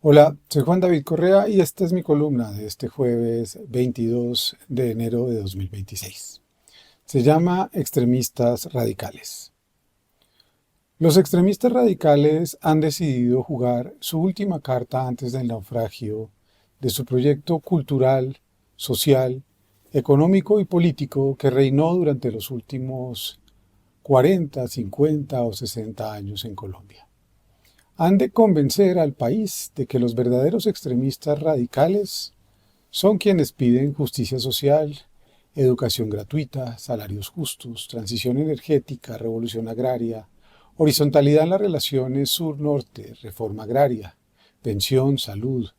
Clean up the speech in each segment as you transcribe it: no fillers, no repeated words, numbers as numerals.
Hola, soy Juan David Correa y esta es mi columna de este jueves 22 de enero de 2026. Se llama Extremistas Radicales. Los extremistas radicales han decidido jugar su última carta antes del naufragio de su proyecto cultural, social, económico y político que reinó durante los últimos 40, 50 o 60 años en Colombia. Han de convencer al país de que los verdaderos extremistas radicales son quienes piden justicia social, educación gratuita, salarios justos, transición energética, revolución agraria, horizontalidad en las relaciones sur-norte, reforma agraria, pensión, salud,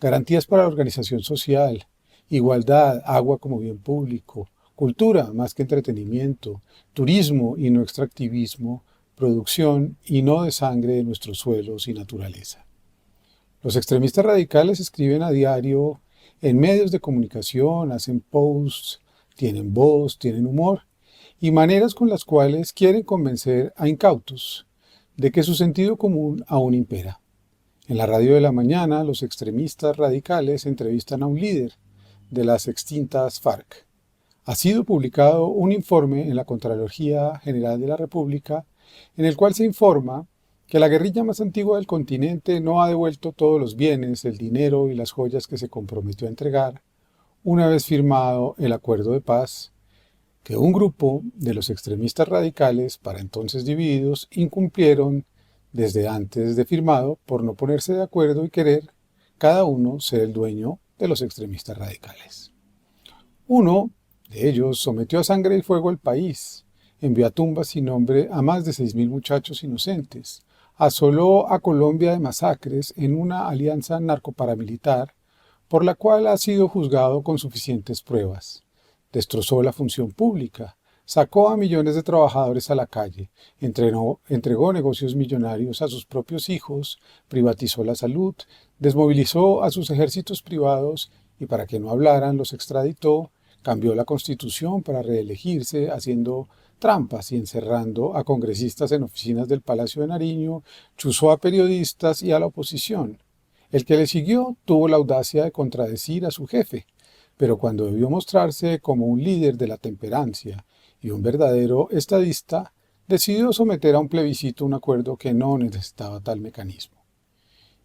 garantías para la organización social, igualdad, agua como bien público, cultura más que entretenimiento, turismo y no extractivismo, producción y no de sangre de nuestros suelos y naturaleza. Los extremistas radicales escriben a diario en medios de comunicación, hacen posts, tienen voz, tienen humor y maneras con las cuales quieren convencer a incautos de que su sentido común aún impera. En la radio de la mañana, los extremistas radicales entrevistan a un líder de las extintas FARC. Ha sido publicado un informe en la Contraloría General de la República en el cual se informa que la guerrilla más antigua del continente no ha devuelto todos los bienes, el dinero y las joyas que se comprometió a entregar una vez firmado el acuerdo de paz, que un grupo de los extremistas radicales, para entonces divididos, incumplieron desde antes de firmado por no ponerse de acuerdo y querer cada uno ser el dueño de los extremistas radicales. Uno de ellos sometió a sangre y fuego el país, envió a tumbas sin nombre a más de 6.000 muchachos inocentes, asoló a Colombia de masacres en una alianza narcoparamilitar por la cual ha sido juzgado con suficientes pruebas. Destrozó la función pública, sacó a millones de trabajadores a la calle, entregó negocios millonarios a sus propios hijos, privatizó la salud, desmovilizó a sus ejércitos privados y para que no hablaran los extraditó, cambió la constitución para reelegirse haciendo trampas y encerrando a congresistas en oficinas del Palacio de Nariño, chuzó a periodistas y a la oposición. El que le siguió tuvo la audacia de contradecir a su jefe, pero cuando debió mostrarse como un líder de la temperancia y un verdadero estadista, decidió someter a un plebiscito un acuerdo que no necesitaba tal mecanismo.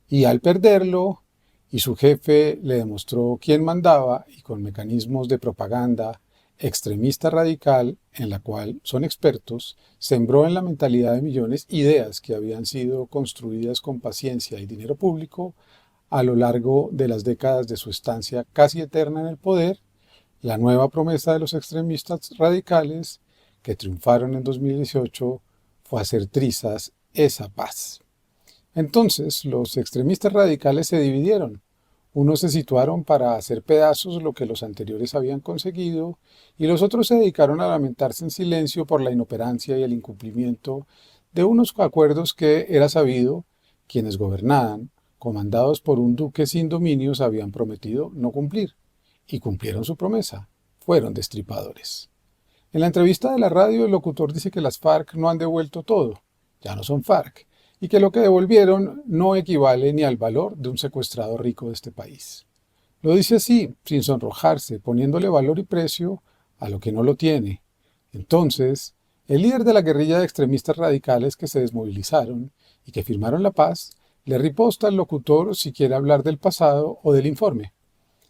Y al perderlo, y su jefe le demostró quién mandaba y con mecanismos de propaganda extremista radical en la cual son expertos, sembró en la mentalidad de millones ideas que habían sido construidas con paciencia y dinero público a lo largo de las décadas de su estancia casi eterna en el poder, la nueva promesa de los extremistas radicales que triunfaron en 2018 fue hacer trizas esa paz. Entonces, los extremistas radicales se dividieron. Unos se situaron para hacer pedazos lo que los anteriores habían conseguido y los otros se dedicaron a lamentarse en silencio por la inoperancia y el incumplimiento de unos acuerdos que, era sabido, quienes gobernaban, comandados por un duque sin dominios, habían prometido no cumplir. Y cumplieron su promesa. Fueron destripadores. En la entrevista de la radio, el locutor dice que las FARC no han devuelto todo. Ya no son FARC y que lo que devolvieron no equivale ni al valor de un secuestrado rico de este país. Lo dice así, sin sonrojarse, poniéndole valor y precio a lo que no lo tiene. Entonces, el líder de la guerrilla de extremistas radicales que se desmovilizaron y que firmaron la paz, le riposta al locutor si quiere hablar del pasado o del informe.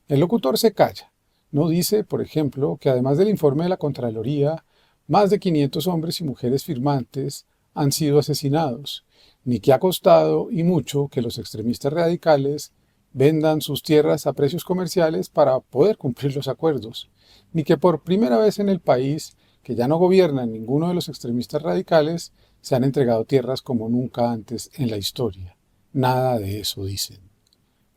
El locutor se calla. No dice, por ejemplo, que además del informe de la Contraloría, más de 500 hombres y mujeres firmantes han sido asesinados, ni que ha costado, y mucho, que los extremistas radicales vendan sus tierras a precios comerciales para poder cumplir los acuerdos, ni que por primera vez en el país, que ya no gobierna ninguno de los extremistas radicales, se han entregado tierras como nunca antes en la historia. Nada de eso dicen.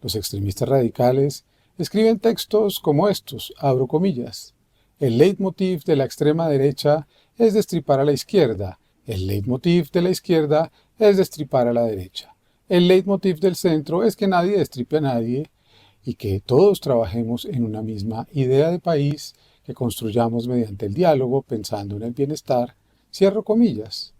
Los extremistas radicales escriben textos como estos, abro comillas. El leitmotiv de la extrema derecha es destripar a la izquierda. El leitmotiv de la izquierda es destripar a la derecha. El leitmotiv del centro es que nadie destripe a nadie y que todos trabajemos en una misma idea de país que construyamos mediante el diálogo pensando en el bienestar. Cierro comillas.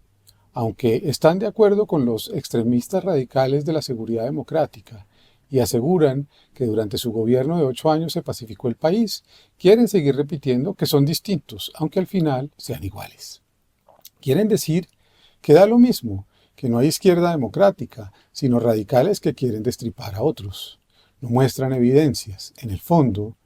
Aunque están de acuerdo con los extremistas radicales de la seguridad democrática y aseguran que durante su gobierno de 8 años se pacificó el país. Quieren seguir repitiendo que son distintos, aunque al final sean iguales. Quieren decir que da lo mismo, que no hay izquierda democrática, sino radicales que quieren destripar a otros. No muestran evidencias. En el fondo,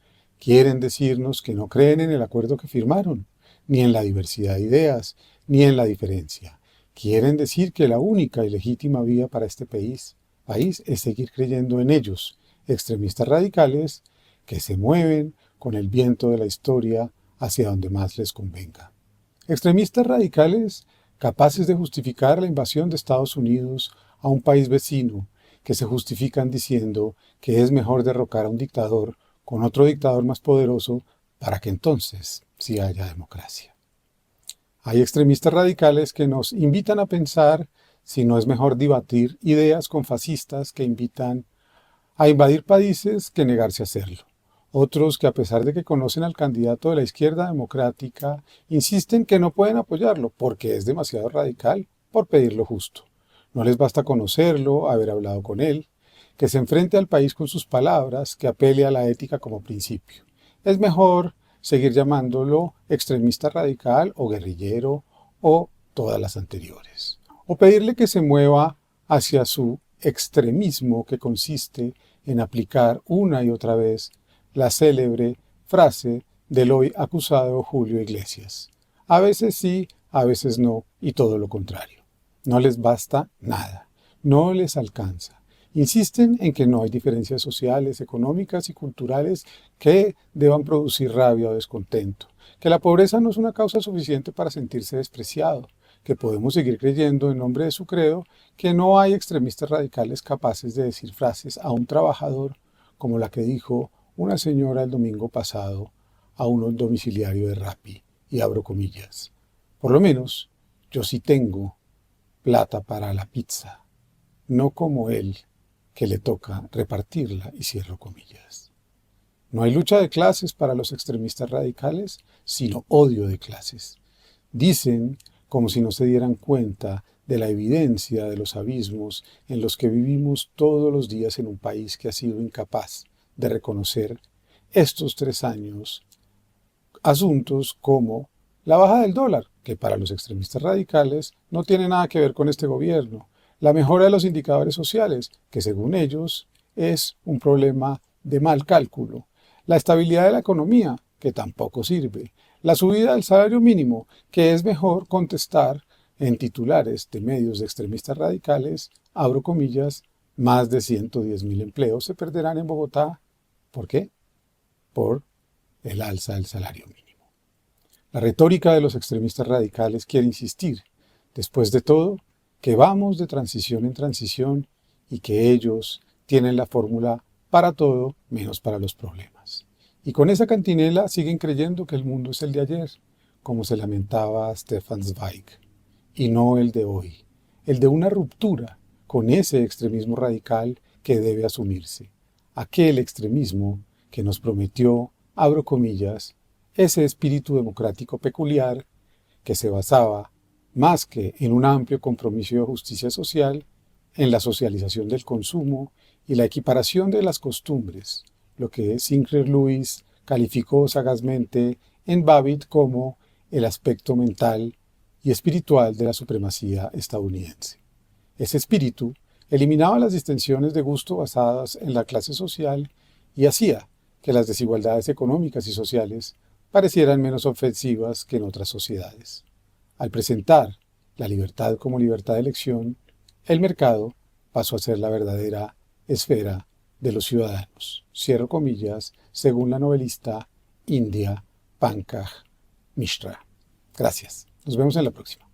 quieren decirnos que no creen en el acuerdo que firmaron, ni en la diversidad de ideas, ni en la diferencia. Quieren decir que la única y legítima vía para este país es seguir creyendo en ellos, extremistas radicales que se mueven con el viento de la historia hacia donde más les convenga. Extremistas radicales capaces de justificar la invasión de Estados Unidos a un país vecino, que se justifican diciendo que es mejor derrocar a un dictador con otro dictador más poderoso para que entonces sí haya democracia. Hay extremistas radicales que nos invitan a pensar si no es mejor debatir ideas con fascistas que invitan a invadir países que negarse a hacerlo. Otros que, a pesar de que conocen al candidato de la izquierda democrática, insisten que no pueden apoyarlo porque es demasiado radical por pedir lo justo. No les basta conocerlo, haber hablado con él, que se enfrente al país con sus palabras, que apele a la ética como principio. Es mejor seguir llamándolo extremista radical o guerrillero o todas las anteriores. O pedirle que se mueva hacia su extremismo, que consiste en aplicar una y otra vez la célebre frase del hoy acusado Julio Iglesias. A veces sí, a veces no, y todo lo contrario. No les basta nada, no les alcanza. Insisten en que no hay diferencias sociales, económicas y culturales que deban producir rabia o descontento, que la pobreza no es una causa suficiente para sentirse despreciado, que podemos seguir creyendo en nombre de su credo que no hay extremistas radicales capaces de decir frases a un trabajador como la que dijo una señora el domingo pasado a un domiciliario de Rappi, y abro comillas. Por lo menos, yo sí tengo plata para la pizza, no como él, que le toca repartirla, y cierro comillas. No hay lucha de clases para los extremistas radicales, sino odio de clases. Dicen como si no se dieran cuenta de la evidencia de los abismos en los que vivimos todos los días en un país que ha sido incapaz de reconocer estos 3 años asuntos como la baja del dólar, que para los extremistas radicales no tiene nada que ver con este gobierno, la mejora de los indicadores sociales, que según ellos es un problema de mal cálculo, la estabilidad de la economía, que tampoco sirve, la subida del salario mínimo, que es mejor contestar en titulares de medios de extremistas radicales, abro comillas, más de 110.000 empleos se perderán en Bogotá. ¿Por qué? Por el alza del salario mínimo. La retórica de los extremistas radicales quiere insistir, después de todo, que vamos de transición en transición y que ellos tienen la fórmula para todo menos para los problemas. Y con esa cantinela siguen creyendo que el mundo es el de ayer, como se lamentaba Stefan Zweig, y no el de hoy, el de una ruptura con ese extremismo radical que debe asumirse, aquel extremismo que nos prometió, abro comillas, ese espíritu democrático peculiar que se basaba, más que en un amplio compromiso de justicia social, en la socialización del consumo y la equiparación de las costumbres, lo que Sinclair Lewis calificó sagazmente en Babbitt como el aspecto mental y espiritual de la supremacía estadounidense. Ese espíritu eliminaba las distinciones de gusto basadas en la clase social y hacía que las desigualdades económicas y sociales parecieran menos ofensivas que en otras sociedades. Al presentar la libertad como libertad de elección, el mercado pasó a ser la verdadera esfera de los ciudadanos. Cierro comillas, según la novelista india Pankaj Mishra. Gracias. Nos vemos en la próxima.